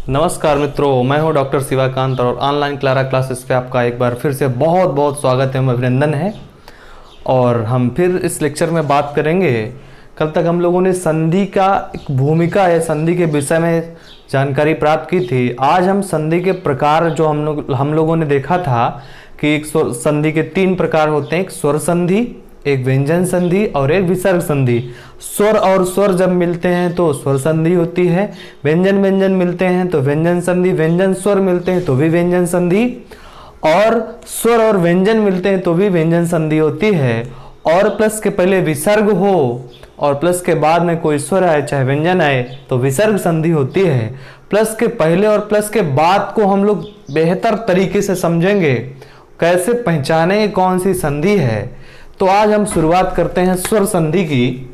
नमस्कार मित्रों, मैं हूं डॉक्टर शिवाकांत और ऑनलाइन क्लारा क्लासेस पे आपका एक बार फिर से बहुत बहुत स्वागत है, अभिनंदन है। और हम फिर इस लेक्चर में बात करेंगे। कल तक हम लोगों ने संधि का एक भूमिका है, संधि के विषय में जानकारी प्राप्त की थी। आज हम संधि के प्रकार जो हम लोगों ने देखा था कि एक संधि के 3 प्रकार होते हैं, एक स्वर संधि, एक व्यंजन संधि और एक विसर्ग संधि। स्वर और स्वर जब मिलते हैं तो स्वर संधि होती है, व्यंजन व्यंजन मिलते हैं तो व्यंजन संधि, व्यंजन स्वर मिलते हैं तो भी व्यंजन संधि, और स्वर और व्यंजन मिलते हैं तो भी व्यंजन संधि होती है। और प्लस के पहले विसर्ग हो और प्लस के बाद में कोई स्वर आए चाहे व्यंजन आए तो विसर्ग संधि होती है। प्लस के पहले और प्लस के बाद को हम लोग बेहतर तरीके से समझेंगे, कैसे पहचानेंगे कौन सी संधि है। तो आज हम शुरुआत करते हैं स्वर संधि की।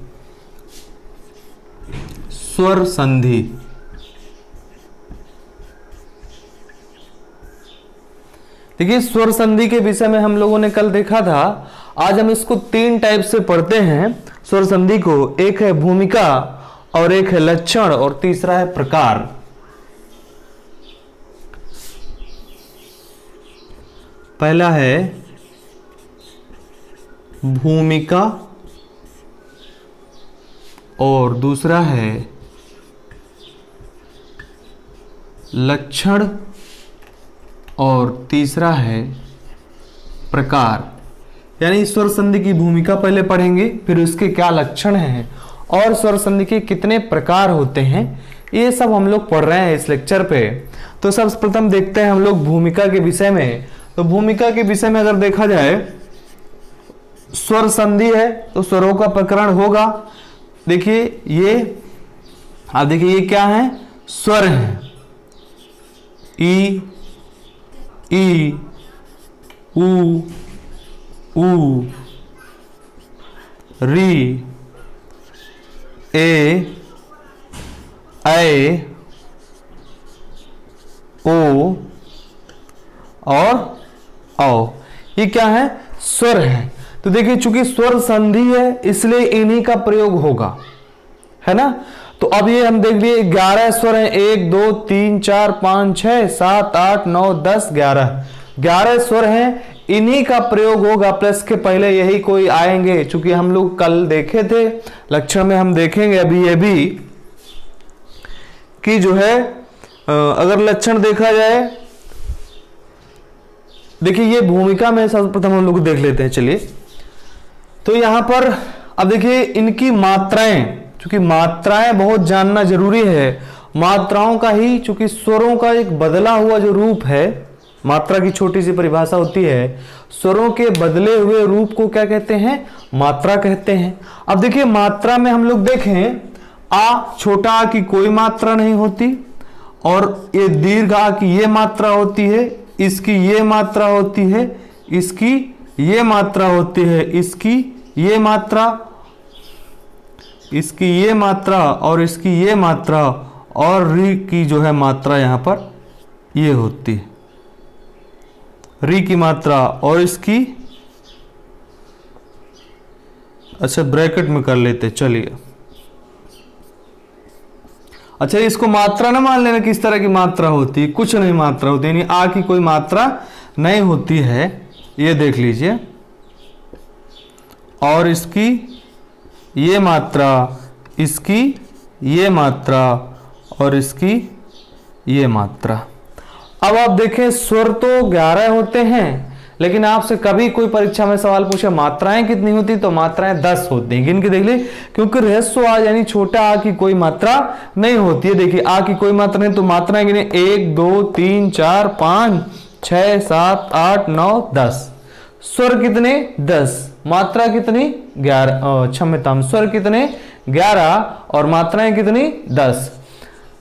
स्वर संधि देखिए, स्वर संधि के विषय में हम लोगों ने कल देखा था। आज हम इसको 3 टाइप से पढ़ते हैं स्वर संधि को। एक है भूमिका और एक है लक्षण और तीसरा है प्रकार। पहला है भूमिका और दूसरा है लक्षण और तीसरा है प्रकार। यानी स्वर संधि की भूमिका पहले पढ़ेंगे, फिर उसके क्या लक्षण हैं और स्वर संधि के कितने प्रकार होते हैं, ये सब हम लोग पढ़ रहे हैं इस लेक्चर पे। तो सबसे प्रथम देखते हैं हम लोग भूमिका के विषय में। तो भूमिका के विषय में अगर देखा जाए, स्वर संधि है तो स्वरों का प्रकरण होगा। देखिए ये, आप देखिए ये क्या है, स्वर है। ई, ई, ऊ, ऊ, री, ए, ऐ, ओ और औ। ये क्या है, स्वर है। तो देखिए चूंकि स्वर संधि है इसलिए इन्हीं का प्रयोग होगा, है ना। तो अब ये हम देख लिए 11 स्वर हैं, 1 2 3 4 5 6 7 8 9 10 11 स्वर हैं, इन्हीं का प्रयोग होगा। प्लस के पहले यही कोई आएंगे, चूंकि हम लोग कल देखे थे, लक्षण में हम देखेंगे अभी ये भी कि जो है अगर लक्षण देखा जाए, देखिए ये भूमिका में सर्वप्रथम हम लोग देख लेते हैं। चलिए, तो यहां पर अब देखिए इनकी मात्राएं, क्योंकि मात्राएं बहुत जानना जरूरी है। मात्राओं का ही, चूंकि स्वरों का एक बदला हुआ जो रूप है, मात्रा की छोटी सी परिभाषा होती है, स्वरों के बदले हुए रूप को क्या कहते हैं, मात्रा कहते हैं। अब देखिए मात्रा में हम लोग देखें, आ, छोटा आ की कोई मात्रा नहीं होती, और ये दीर्घ आ की ये मात्रा होती है, इसकी ये मात्रा होती है, इसकी ये मात्रा होती है, इसकी ये मात्रा, इसकी ये मात्रा और इसकी ये मात्रा, और री की जो है मात्रा यहां पर ये होती है, री की मात्रा और इसकी, अच्छा ब्रैकेट में कर लेते, चलिए। अच्छा इसको मात्रा ना मान लेना, किस तरह की मात्रा होती है, कुछ नहीं मात्रा होती, यानी आ की कोई मात्रा नहीं होती है, ये देख लीजिए। और इसकी ये मात्रा, इसकी ये मात्रा और इसकी ये मात्रा। अब आप देखें स्वर तो 11 होते हैं, लेकिन आपसे कभी कोई परीक्षा में सवाल पूछे मात्राएं कितनी होती, तो मात्राएं 10 होती हैं। गिन के देख ले, क्योंकि ह्रस्व आ यानी छोटा आ की कोई मात्रा नहीं होती है। देखिए आ की कोई मात्रा नहीं, तो मात्राएं गिने 1 2 3 4 5 6 7 8 9 10। स्वर कितने, 10, मात्रा कितनी, 11, क्षम्यताम, स्वर कितने 11 और मात्राएं कितनी, 10।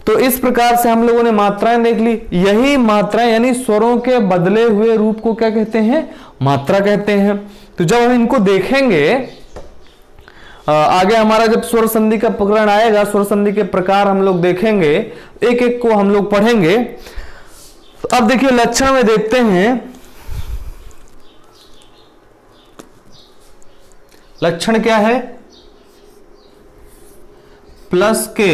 तो इस प्रकार से हम लोगों ने मात्राएं देख ली। यही मात्राएं यानी स्वरों के बदले हुए रूप को क्या कहते हैं, मात्रा कहते हैं। तो जब हम इनको देखेंगे आगे, हमारा जब स्वर संधि का प्रकरण आएगा, स्वर संधि के प्रकार हम लोग देखेंगे, एक एक को हम लोग पढ़ेंगे। तो अब देखिए लक्षण में देखते हैं, लक्षण क्या है, प्लस के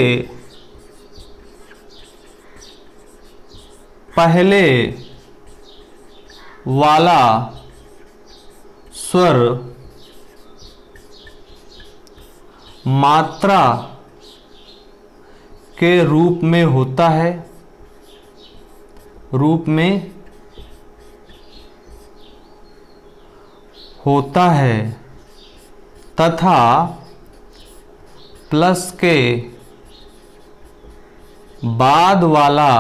पहले वाला स्वर मात्रा के रूप में होता है, तथा प्लस के बाद वाला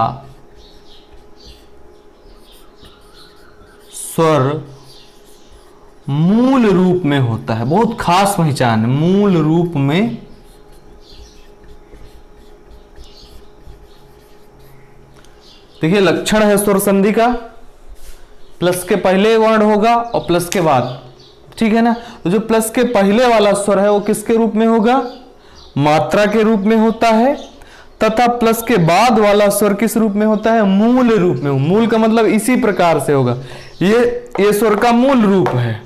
स्वर मूल रूप में होता है। बहुत खास पहचान है, मूल रूप में देखिए लक्षण है स्वर संधि का, प्लस के पहले वर्ण होगा और प्लस के बाद, ठीक है ना। तो जो प्लस के पहले वाला स्वर है वो किसके रूप में होगा, मात्रा के रूप में होता है, तथा प्लस के बाद वाला स्वर किस रूप में होता है, मूल रूप में। मूल का मतलब इसी प्रकार से होगा, ये स्वर का मूल रूप है।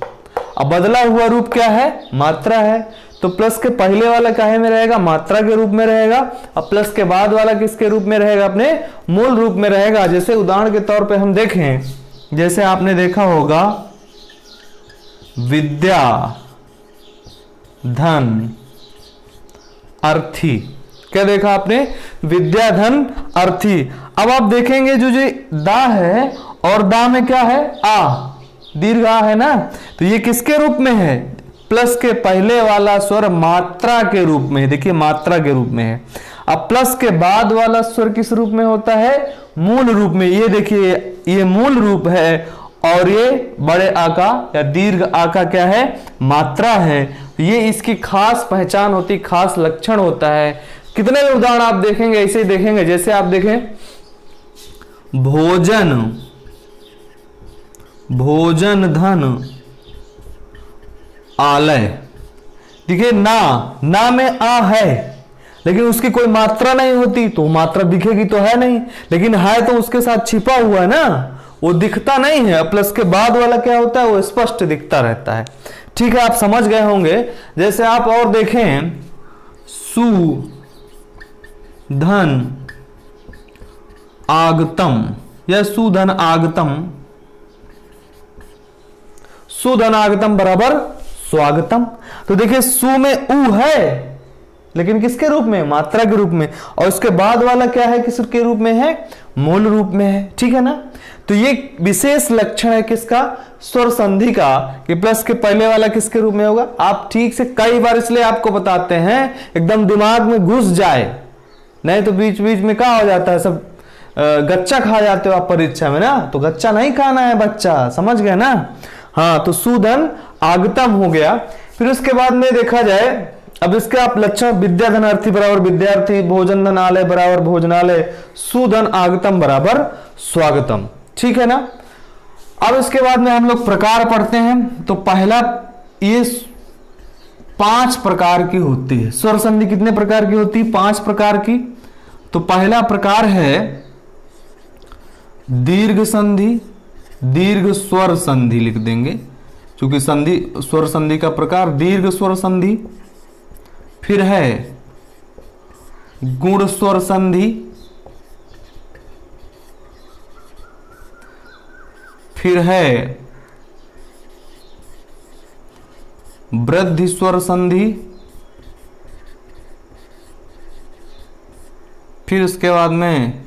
अब बदला हुआ रूप क्या है, मात्रा है, तो प्लस के पहले वाला काहे में रहेगा, मात्रा के रूप में रहेगा, अब प्लस के बाद वाला किसके रूप में रहेगा, अपने मूल रूप में रहेगा। जैसे उदाहरण के तौर पे हम देखें, जैसे आपने देखा होगा विद्या धन अर्थी, क्या देखा आपने, विद्या धन अर्थी। अब आप देखेंगे जो दा है और दा में क्या है, आ, दीर्घ आ है ना, तो ये किसके रूप में है, प्लस के पहले वाला स्वर मात्रा के रूप में, देखिए मात्रा के रूप में है। अब प्लस के बाद वाला स्वर किस रूप में होता है, मूल रूप में। ये देखिए ये मूल रूप है और ये बड़े आ का या दीर्घ आ का क्या है, मात्रा है। ये इसकी खास पहचान होती, खास लक्षण होता है। कितने उदाहरण आप देखेंगे ऐसे ही देखेंगे, जैसे आप देखें भोजन धन आलय, देखिए ना में आ है लेकिन उसकी कोई मात्रा नहीं होती, तो मात्रा दिखेगी तो है नहीं, लेकिन है तो उसके साथ छिपा हुआ है ना, वो दिखता नहीं है। प्लस के बाद वाला क्या होता है, वो स्पष्ट दिखता रहता है। ठीक है, आप समझ गए होंगे। जैसे आप और देखें सु धन आगतम या सुधन आगतम, सुधन आगतम बराबर स्वागतम। तो देखिए सु में उ है लेकिन किसके रूप में, मात्रा के रूप में, और इसके बाद वाला क्या है, किसके रूप में है, मूल रूप में है। ठीक है ना। तो ये विशेष लक्षण है किसका, स्वर संधि का, कि प्लस के पहले वाला किसके रूप में होगा। आप ठीक से कई बार इसलिए आपको बताते हैं एकदम दिमाग में घुस जाए, नहीं तो बीच बीच में क्या हो जाता है, सब गच्चा खा जाते हो आप परीक्षा में ना, तो गच्चा नहीं खाना है बच्चा, समझ गए ना। हाँ, तो सुधन आगतम हो गया। फिर उसके बाद में देखा जाए, अब इसके आप लक्षण विद्या धनार्थी बराबर विद्यार्थी, भोजन धनालय बराबर भोजनालय, सुधन आगतम बराबर स्वागतम। ठीक है ना। अब इसके बाद में हम लोग प्रकार पढ़ते हैं। तो पहला, ये 5 प्रकार की होती है स्वर संधि। कितने प्रकार की होती है, 5 प्रकार की। तो पहला प्रकार है दीर्घ संधि, दीर्घ स्वर संधि लिख देंगे क्योंकि संधि स्वर संधि का प्रकार दीर्घ स्वर संधि। फिर है गुण स्वर संधि, फिर है वृद्धि स्वर संधि, फिर उसके बाद में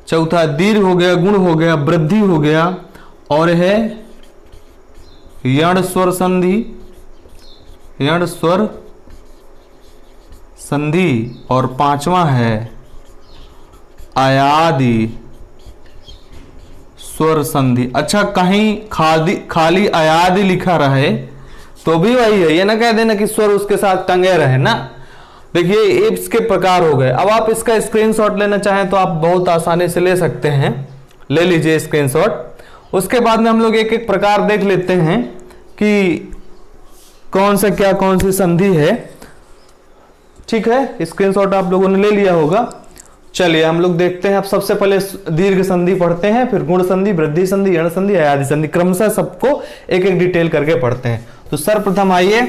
चौथा दीर्घ हो गया, गुण हो गया, वृद्धि हो गया, और है यण स्वर संधि, यण स्वर संधि, और 5वां है अयादि स्वर संधि। अच्छा, कहीं खाली अयादि लिखा रहे तो भी वही है, ये ना कह देना कि स्वर उसके साथ टंगे रहे ना। देखिए इसके प्रकार हो गए। अब आप इसका स्क्रीनशॉट लेना चाहें तो आप बहुत आसानी से ले सकते हैं, ले लीजिए स्क्रीनशॉट। उसके बाद में हम लोग एक एक प्रकार देख लेते हैं कि कौन सा क्या कौन सी संधि है। ठीक है, स्क्रीनशॉट आप लोगों ने ले लिया होगा। चलिए हम लोग देखते हैं। अब सबसे पहले दीर्घ संधि पढ़ते हैं, फिर गुण संधि, वृद्धि संधि, यण संधि, अयादि संधि, क्रमशः सबको एक एक डिटेल करके पढ़ते हैं। तो सर्वप्रथम आइए,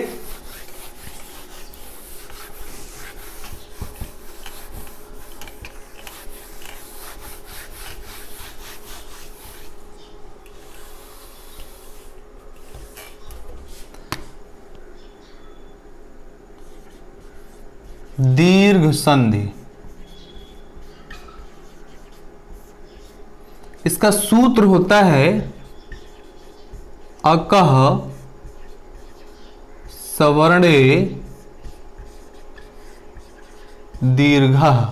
दीर्घ संधि। इसका सूत्र होता है अकह सवर्णे दीर्घः।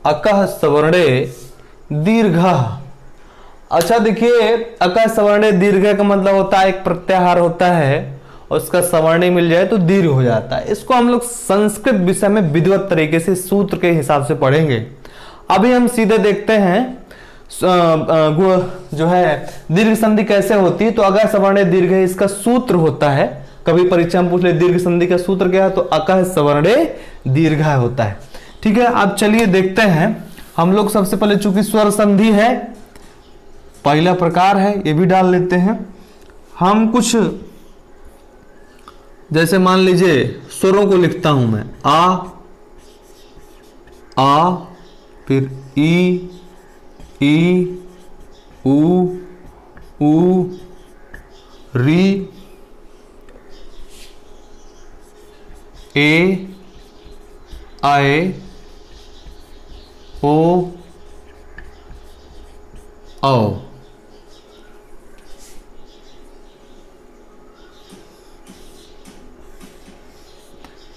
अकह सवर्णे दीर्घः। अच्छा देखिए, अकह सवर्णे दीर्घ का मतलब होता है एक प्रत्याहार होता है और उसका सवर्णी मिल जाए तो दीर्घ हो जाता है। इसको हम लोग संस्कृत विषय में विधिवत तरीके से सूत्र के हिसाब से पढ़ेंगे। अभी हम सीधे देखते हैं जो है दीर्घ संधि कैसे होती है। तो अकह सवर्णे दीर्घ है, इसका सूत्र होता है, कभी परीक्षा में पूछ ले दीर्घ संधि का सूत्र क्या है, तो अकह सवर्णे दीर्घ होता है। ठीक है, अब चलिए देखते हैं। हम लोग सबसे पहले चूंकि स्वर संधि है, पहला प्रकार है, ये भी डाल लेते हैं। हम कुछ जैसे मान लीजिए स्वरों को लिखता हूं मैं, आ, फिर ई, ऊ, री, ए, आए, ओ, औ।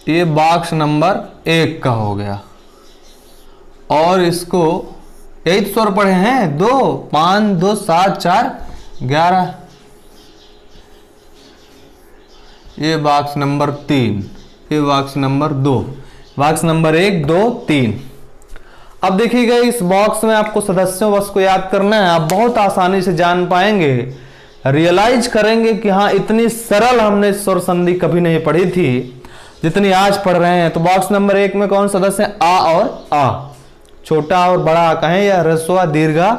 ये बॉक्स नंबर 1 का हो गया। और इसको यही तो स्वर पढ़े हैं, 2, 5, 2, 7, 4, 11। ये बॉक्स नंबर 3, ये बॉक्स नंबर 2, बॉक्स नंबर 1, 2, 3। अब देखिएगा, इस बॉक्स में आपको सदस्यों बस को याद करना है। आप बहुत आसानी से जान पाएंगे, रियलाइज करेंगे कि हाँ, इतनी सरल हमने स्वर संधि कभी नहीं पढ़ी थी जितनी आज पढ़ रहे हैं। तो बॉक्स नंबर 1 में कौन सदस्य है, आ और आ, छोटा और बड़ा आ कहें या ह्रस्व दीर्घा।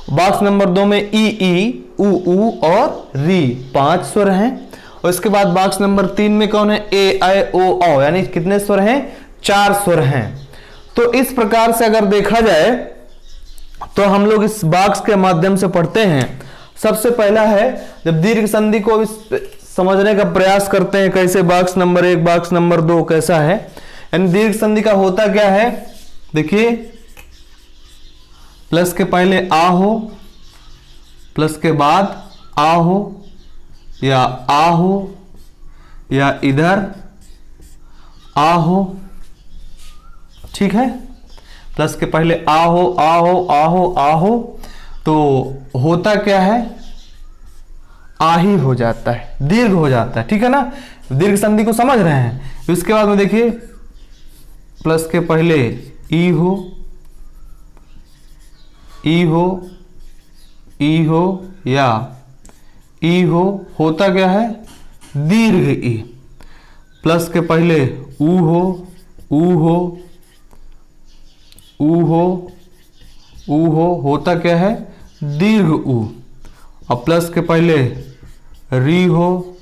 बॉक्स नंबर 2 में ई, ऊ और री, 5 स्वर हैं। और इसके बाद बॉक्स नंबर 3 में कौन है, ए, ऐ, ओ, औ, यानी कितने स्वर हैं, 4 स्वर हैं। तो इस प्रकार से अगर देखा जाए तो हम लोग इस बॉक्स के माध्यम से पढ़ते हैं। सबसे पहला है, जब दीर्घ संधि को समझने का प्रयास करते हैं, कैसे बॉक्स नंबर 1, बॉक्स नंबर 2 कैसा है, यानी दीर्घ संधि का होता क्या है। देखिए, प्लस के पहले आ हो, प्लस के बाद आ हो, या इधर आ हो। ठीक है, प्लस के पहले आ हो, तो होता क्या है, आ ही हो जाता है, दीर्घ हो जाता है। ठीक है ना, दीर्घ संधि को समझ रहे हैं। इसके बाद में देखिए, प्लस के पहले ई हो या ई हो, होता क्या है, दीर्घ ई। प्लस के पहले ऊ हो, होता क्या है, दीर्घ ऊ। और प्लस के पहले री हो,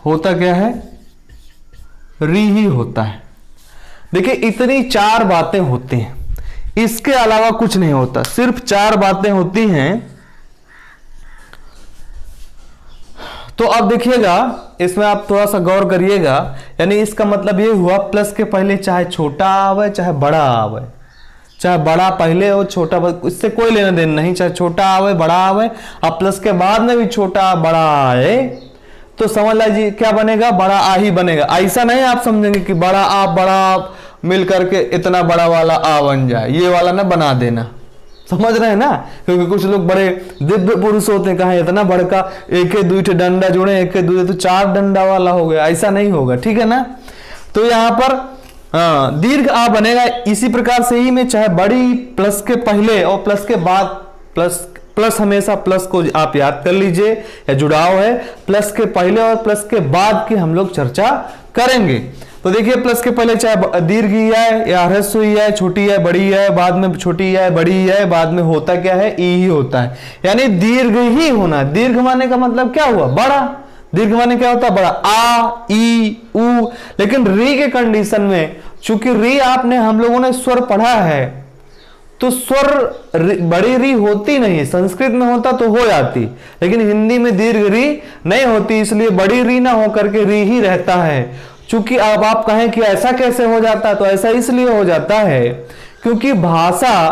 होता क्या है, री ही होता है। देखिए, इतनी 4 बातें होती हैं, इसके अलावा कुछ नहीं होता, सिर्फ 4 बातें होती हैं। तो अब देखिएगा, इसमें आप थोड़ा सा गौर करिएगा। यानी इसका मतलब ये हुआ, प्लस के पहले चाहे छोटा आवे चाहे बड़ा आवे, चाहे बड़ा पहले हो छोटा, इससे कोई लेना देना नहीं, चाहे छोटा आवे बड़ा आवे। अब प्लस के बाद में भी छोटा बड़ा आए तो समझ लीजिए क्या बनेगा, बड़ा आ ही बनेगा। ऐसा नहीं आप समझेंगे कि बड़ा आ मिल करके इतना बड़ा वाला आ बन जाए, ये वाला ना बना देना, समझ रहे हैं ना। क्योंकि कुछ लोग बड़े दिव्य पुरुष होते हैं, कहा इतना बड़का, एक दूठे डंडा जोड़े, एक दूठे तो 4 डंडा वाला हो गया, ऐसा नहीं होगा। ठीक है ना, तो यहाँ पर दीर्घ आ बनेगा। इसी प्रकार से ही में चाहे बड़ी प्लस के पहले और प्लस के बाद, प्लस हमेशा प्लस को आप याद कर लीजिए, या जुड़ाव है, प्लस के पहले और प्लस के बाद की हम लोग चर्चा करेंगे। तो देखिए, प्लस के पहले चाहे दीर्घ ही है या ह्रस्व ही है, छोटी है बड़ी है, बाद में छोटी है बड़ी है, बाद में होता क्या है, ई ही होता है, यानी दीर्घ ही होना। दीर्घ माने का मतलब क्या हुआ, बड़ा। दीर्घ माने क्या होता है, बड़ा, आ, ई, ऊ। लेकिन री के कंडीशन में, चूंकि री आपने हम लोगों ने स्वर पढ़ा है, तो स्वर बड़ी री होती नहीं, संस्कृत में होता तो हो जाती, लेकिन हिंदी में दीर्घ री नहीं होती, इसलिए बड़ी री ना होकर के री ही रहता है। चूंकि अब आप कहें कि ऐसा कैसे हो जाता है, तो ऐसा इसलिए हो जाता है क्योंकि भाषा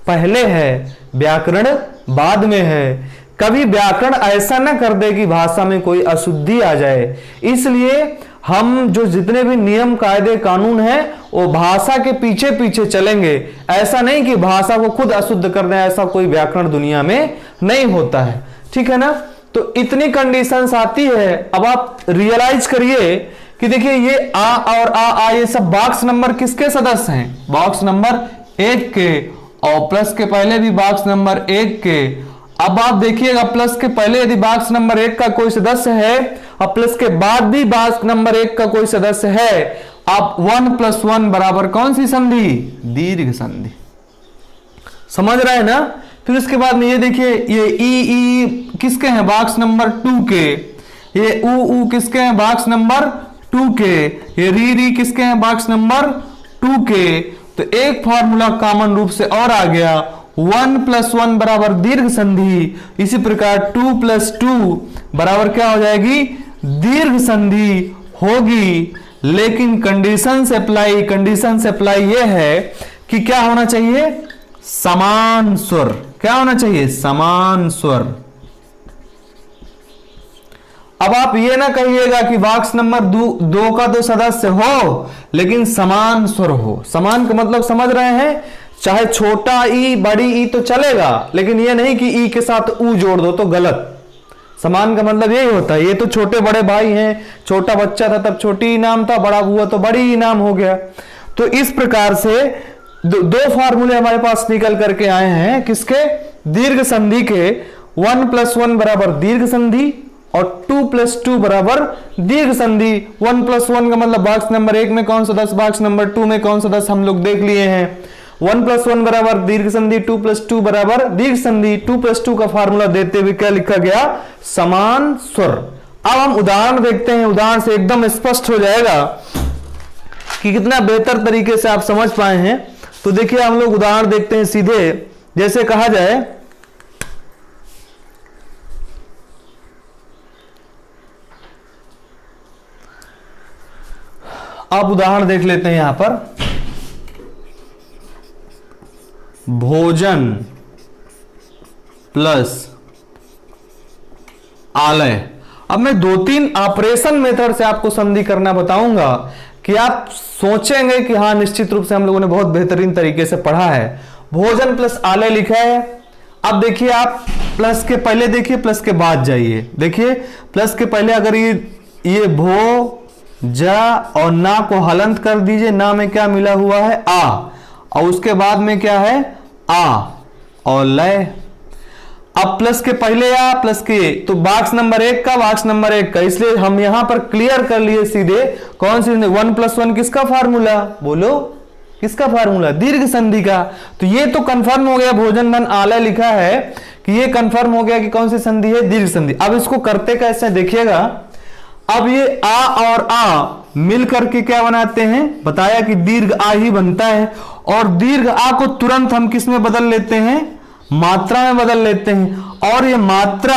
पहले है, व्याकरण बाद में है। कभी व्याकरण ऐसा ना कर दे कि भाषा में कोई अशुद्धि आ जाए, इसलिए हम जो जितने भी नियम कायदे कानून हैं वो भाषा के पीछे पीछे चलेंगे। ऐसा नहीं कि भाषा को खुद अशुद्ध कर दें, ऐसा कोई व्याकरण दुनिया में नहीं होता है, ठीक है ना। तो इतनी कंडीशंस आती है। अब आप रियलाइज करिए कि देखिए ये आ और आ ये सब बॉक्स नंबर किसके सदस्य हैं, बॉक्स नंबर 1 के, और प्लस के पहले भी बॉक्स नंबर 1 के। अब आप देखिएगा प्लस के पहले यदि बॉक्स नंबर 1 का कोई सदस्य है और प्लस के बाद भी बॉक्स नंबर 1 का कोई सदस्य है, आप 1 + 1 बराबर कौन सी संधि, दीर्घ संधि। समझ रहे हैं ना। फिर उसके बाद में ये देखिए ये ई किसके हैं, बॉक्स नंबर 2 के। ये ऊ किसके हैं, बॉक्स नंबर 2 के। ये री किसके हैं, बॉक्स नंबर 2 के। तो एक फॉर्मूला कॉमन रूप से और आ गया, 1 + 1 बराबर दीर्घ संधि। इसी प्रकार 2 + 2 बराबर क्या हो जाएगी, दीर्घ संधि होगी। लेकिन कंडीशन से अप्लाई ये है कि क्या होना चाहिए, समान स्वर। क्या होना चाहिए, समान स्वर। अब आप ये ना कहिएगा कि बॉक्स नंबर 2 का तो सदस्य हो लेकिन समान स्वर हो। समान का मतलब समझ रहे हैं, चाहे छोटा ई बड़ी ई तो चलेगा, लेकिन ये नहीं कि ई के साथ ऊ जोड़ दो तो गलत। समान का मतलब यही होता है। ये तो छोटे बड़े भाई हैं, छोटा बच्चा था तब छोटी नाम था, बड़ा हुआ तो बड़ी नाम हो गया। तो इस प्रकार से दो फार्मूले हमारे पास निकल करके आए हैं, किसके, दीर्घ संधि के। 1 + 1 बराबर दीर्घ संधि और 2 + 2 बराबर दीर्घ संधि। 1 + 1 का मतलब बॉक्स नंबर 1 में कौन सदस्य, बॉक्स नंबर 2 में कौन सदस्य, हम लोग देख लिए हैं। 1 + 1 बराबर दीर्घ संधि, 2 + 2 बराबर दीर्घ संधि। 2 + 2 का फार्मूला देते हुए क्या लिखा गया, समान स्वर। अब हम उदाहरण देखते हैं, उदाहरण से एकदम स्पष्ट हो जाएगा कि कितना बेहतर तरीके से आप समझ पाए हैं। तो देखिए हम लोग उदाहरण देखते हैं सीधे। जैसे कहा जाए, आप उदाहरण देख लेते हैं यहां पर, भोजन प्लस आलय। अब मैं 2-3 ऑपरेशन मेथड से आपको संधि करना बताऊंगा कि आप सोचेंगे कि हाँ निश्चित रूप से हम लोगों ने बहुत बेहतरीन तरीके से पढ़ा है। भोजन प्लस आलय लिखा है। अब देखिए आप प्लस के पहले देखिए, प्लस के बाद जाइए। देखिए प्लस के पहले अगर ये भो जा और ना को हलंत कर दीजिए, ना में क्या मिला हुआ है, आ, और उसके बाद में क्या है, आ और लय। अब प्लस के पहले आ, प्लस के, तो बॉक्स नंबर 1 का, बॉक्स नंबर 1 का, इसलिए हम यहां पर क्लियर कर लिए सीधे कौन सी 1 + 1 किसका फार्मूला, बोलो किसका फार्मूला, दीर्घ संधि का। तो ये तो कंफर्म हो गया, भोजन धन आलय लिखा है कि ये कंफर्म हो गया कि कौन सी संधि है, दीर्घ संधि। अब इसको करते कैसे देखिएगा। अब ये आ और आ मिल करके क्या बनाते हैं, बताया कि दीर्घ आ ही बनता है। और दीर्घ आ को तुरंत हम किस में बदल लेते हैं, मात्रा में बदल लेते हैं। और ये मात्रा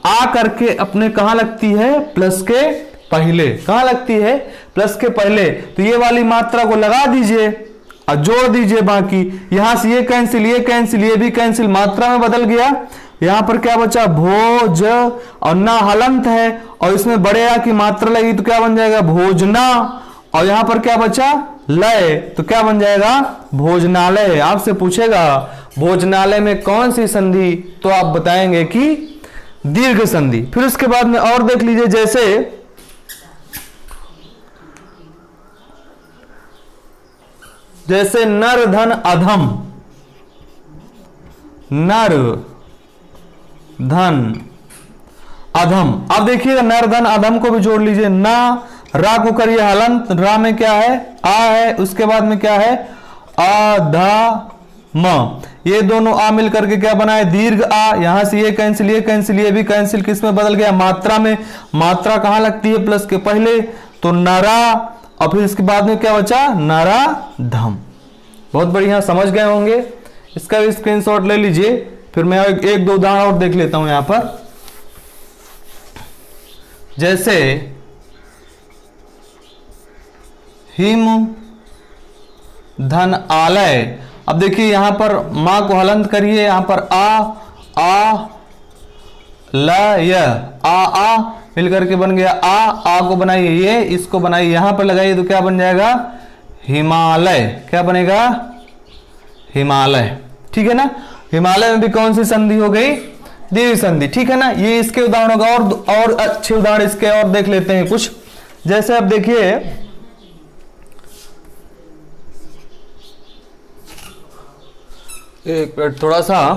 आ करके अपने कहां लगती है, प्लस के पहले। कहां लगती है, प्लस के पहले। तो ये वाली मात्रा को लगा दीजिए और जोड़ दीजिए बाकी। यहां से ये कैंसिल, ये कैंसिल, ये भी कैंसिल, मात्रा में बदल गया। यहां पर क्या बचा, भोज, और ना हलंत है और इसमें बड़े आ की मात्रा लगी तो क्या बन जाएगा, भोजना। और यहां पर क्या बचा, लय, तो क्या बन जाएगा, भोजनालय। आपसे पूछेगा भोजनालय में कौन सी संधि, तो आप बताएंगे कि दीर्घ संधि। फिर उसके बाद में और देख लीजिए, जैसे नर धन अधम, नर धन अधम। अब देखिएगा नर धन अधम को भी जोड़ लीजिए। ना रा को करिए हलंत, रा में क्या है, आ है, उसके बाद में क्या है, अधा म। ये दोनों आ मिल करके क्या बनाए, दीर्घ आ। यहां से ये कैंसिल, ये कैंसिल, ये भी कैंसिल, किस में बदल गया, मात्रा में। मात्रा कहां लगती है, प्लस के पहले, तो नरा। और फिर इसके बाद में क्या बचा, नरा धम। बहुत बढ़िया, समझ गए होंगे। इसका भी स्क्रीनशॉट ले लीजिए। फिर मैं एक दो उदाहरण और देख लेता हूं यहां पर। जैसे हिम धन आलय। अब देखिए यहां पर मां को हलंत करिए, यहां पर आ ल य, आ मिलकर के बन गया आ को बनाइए, ये इसको बनाइए, यहां पर लगाइए तो क्या बन जाएगा, हिमालय। क्या बनेगा, हिमालय। ठीक है ना। हिमालय में भी कौन सी संधि हो गई, दीर्घ संधि। ठीक है ना। ये इसके उदाहरण होगा, और अच्छे उदाहरण इसके और देख लेते हैं कुछ। जैसे अब देखिए एक मिनट थोड़ा सा,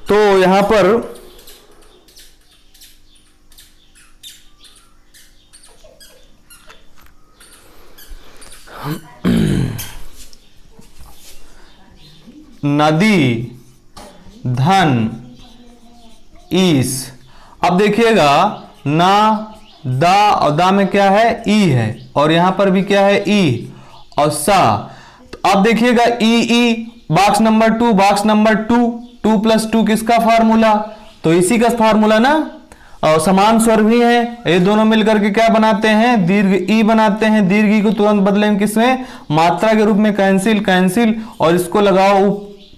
तो यहां पर नदी धन ईस। अब देखिएगा ना दा और दा में क्या है, ई है, और यहां पर भी क्या है, ई और सा। तो अब देखिएगा e box number 2, box number 2 + 2 किसका फार्मूला, तो इसी का फार्मूला ना। और समान स्वर भी है, ये दोनों मिलकर के क्या बनाते हैं, दीर्घ ई बनाते हैं। दीर्घ ई को तुरंत बदलेंगे किसमें, मात्रा के रूप में, कैंसिल, और इसको लगाओ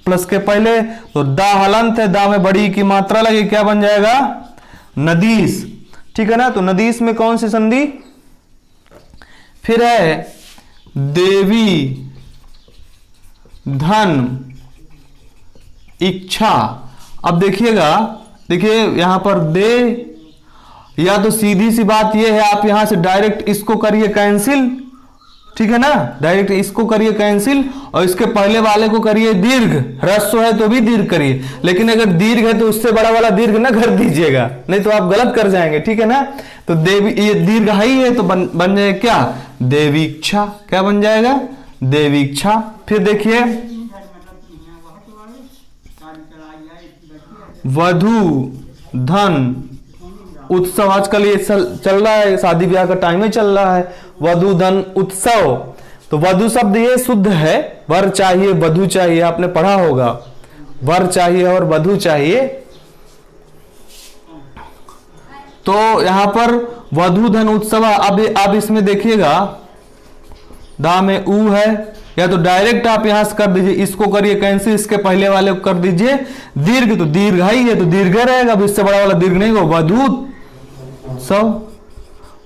प्लस के पहले, तो दा हलंत है, दा में बड़ी की मात्रा लगे, क्या बन जाएगा, नदीस। ठीक है ना। तो नदीस में कौन सी संधि, फिर है देवी धन इच्छा। अब देखिएगा, देखिए यहां पर दे, या तो सीधी सी बात यह है, आप यहां से डायरेक्ट इसको करिए कैंसिल। ठीक है ना, डायरेक्ट इसको करिए कैंसिल, और इसके पहले वाले को करिए दीर्घ। ह्रस्व है तो भी दीर्घ करिए, लेकिन अगर दीर्घ है तो उससे बड़ा वाला दीर्घ ना कर दीजिएगा, नहीं तो आप गलत कर जाएंगे। ठीक है ना। तो देवी, ये दीर्घ ही है तो बन जाएगा क्या, देवीक्षा। क्या बन जाएगा, देवीक्षा। फिर देखिए वधु धन उत्सव, आजकल ये चल रहा है, शादी ब्याह का टाइम ही चल रहा है, वधु धन उत्सव। तो वधु शब्द ये शुद्ध है, वर चाहिए वधु चाहिए, आपने पढ़ा होगा, वर चाहिए और वधु चाहिए। तो यहां पर वधु धन उत्सव। अब इसमें देखिएगा दा में ऊ है, या तो डायरेक्ट आप यहां से कर दीजिए, इसको करिए कैंसिल, इसके पहले वाले को कर दीजिए दीर्घ, तो दीर्घ ही है तो दीर्घ रहेगा, अब इससे बड़ा वाला दीर्घ नहीं हो। वधूत्सव,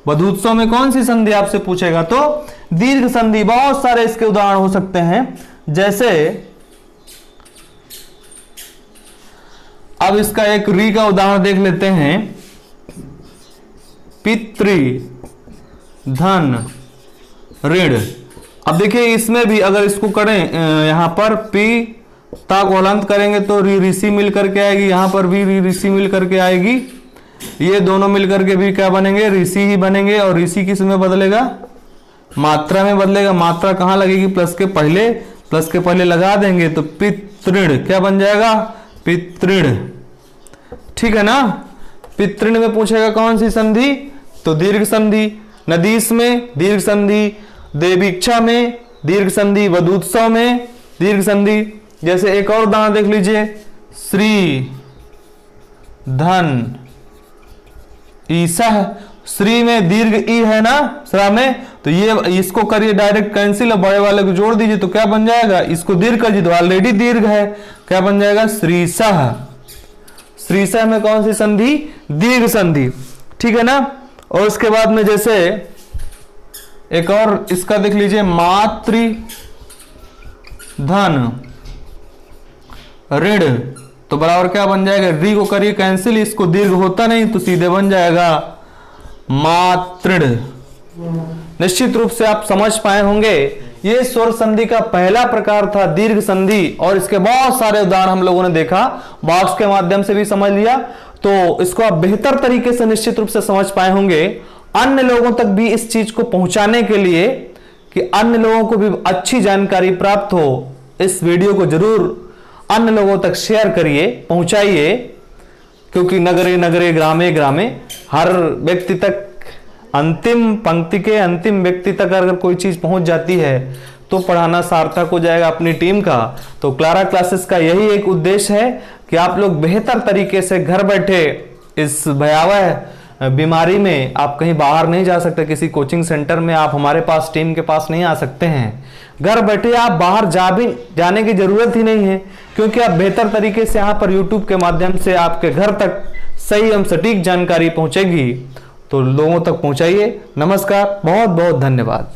वधूत्सव में कौन सी संधि आपसे पूछेगा, तो दीर्घ संधि। बहुत सारे इसके उदाहरण हो सकते हैं। जैसे अब इसका एक री का उदाहरण देख लेते हैं, पितृ धन ऋण। अब देखिए इसमें भी अगर इसको करें, यहां पर पी ता को हलंत करेंगे तो री ऋषि मिल करके आएगी, यहां पर भी री ऋषि मिल करके आएगी, ये दोनों मिलकर के भी क्या बनेंगे, ऋषि ही बनेंगे। और ऋषि किस में बदलेगा, मात्रा में बदलेगा। मात्रा कहां लगेगी, प्लस के पहले लगा देंगे, तो पितृण क्या बन जाएगा, पितृण। ठीक है ना। पितृण में पूछेगा कौन सी संधि, तो दीर्घ संधि। नदीस में दीर्घ संधि, देवीक्षा में दीर्घ संधि, वधूत्सव में दीर्घ संधि। जैसे एक और उदाहरण देख लीजिए, श्री धन ईसा। श्री में दीर्घ ई है ना, श्रा में, तो ये इसको करिए डायरेक्ट कैंसिल, और बड़े वाले को जोड़ दीजिए तो क्या बन जाएगा, इसको दीर्घ कर दीजिए तो ऑलरेडी दीर्घ है, क्या बन जाएगा, श्रीसह। श्रीसह में कौन सी संधि, दीर्घ संधि। ठीक है ना। और उसके बाद में जैसे एक और इसका देख लीजिए, मातृ धन ऋण, तो बराबर क्या बन जाएगा, री को करिए कैंसिल, इसको दीर्घ होता नहीं तो सीधे बन जाएगा मातृ। निश्चित रूप से आप समझ पाए होंगे, ये स्वर संधि का पहला प्रकार था दीर्घ संधि, और इसके बहुत सारे उदाहरण हम लोगों ने देखा, बॉक्स के माध्यम से भी समझ लिया, तो इसको आप बेहतर तरीके से निश्चित रूप से समझ पाए होंगे। अन्य लोगों तक भी इस चीज को पहुंचाने के लिए, कि अन्य लोगों को भी अच्छी जानकारी प्राप्त हो, इस वीडियो को जरूर अन्य लोगों तक शेयर करिए, पहुंचाइए, क्योंकि नगरे नगरे ग्रामे ग्रामे, हर व्यक्ति तक, अंतिम पंक्ति के अंतिम व्यक्ति तक अगर कोई चीज पहुंच जाती है तो पढ़ाना सार्थक हो जाएगा अपनी टीम का। तो क्लारा क्लासेस का यही एक उद्देश्य है कि आप लोग बेहतर तरीके से घर बैठे इस भयावह बीमारी में आप कहीं बाहर नहीं जा सकते, किसी कोचिंग सेंटर में आप हमारे पास टीम के पास नहीं आ सकते हैं, घर बैठे आप बाहर जाने की जरूरत ही नहीं है, क्योंकि आप बेहतर तरीके से यहाँ पर यूट्यूब के माध्यम से आपके घर तक सही एवं सटीक जानकारी पहुंचेगी। तो लोगों तक पहुंचाइए। नमस्कार, बहुत बहुत धन्यवाद।